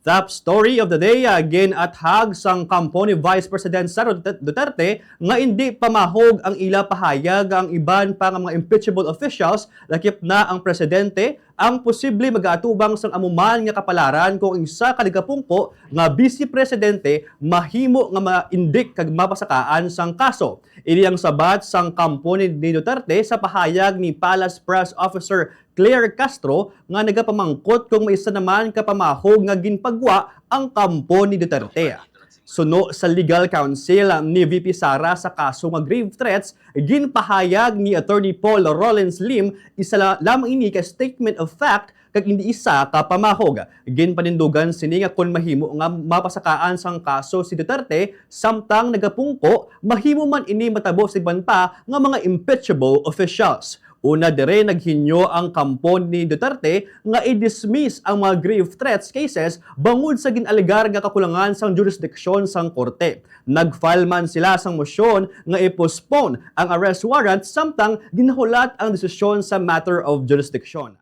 Top story of the day, again at hag sang kampo ni Vice President Sara Duterte nga hindi pamahog ang ila pahayag ang iban pa nga mga impeachable officials lakip na ang presidente ang posible mag-aatubang sang amuman nga kapalaran kung isa kaligapungko nga vice presidente mahimo nga ma-indik kag mapasakaan sang kaso. Ini ang sabat sang kampo ni Duterte sa pahayag ni Palace Press Officer Claire Castro nga nagapamangkot kung may isa naman kapamahog nga ginpagwa ang kampo ni Duterte. Suno sa legal counsel ni VP Sara sa kaso nga grave threats, ginpahayag ni Attorney Paul Rollins Lim isa lamang ini ka statement of fact kag hindi isa ka pamahog. Ginpanindugan sini nga kun mahimo nga mapasakaan sang kaso si Duterte samtang nagapungko mahimo man ini matabo sa iban pa nga mga impeachable officials. Una dire naghinyo ang kampo ni Duterte nga i-dismiss ang mga grave threats cases bangod sa ginalegar nga kakulangan sang jurisdiksyon sang korte. Nag-file man sila sang motion nga i-postpone ang arrest warrant samtang ginahulat ang desisyon sa matter of jurisdiction.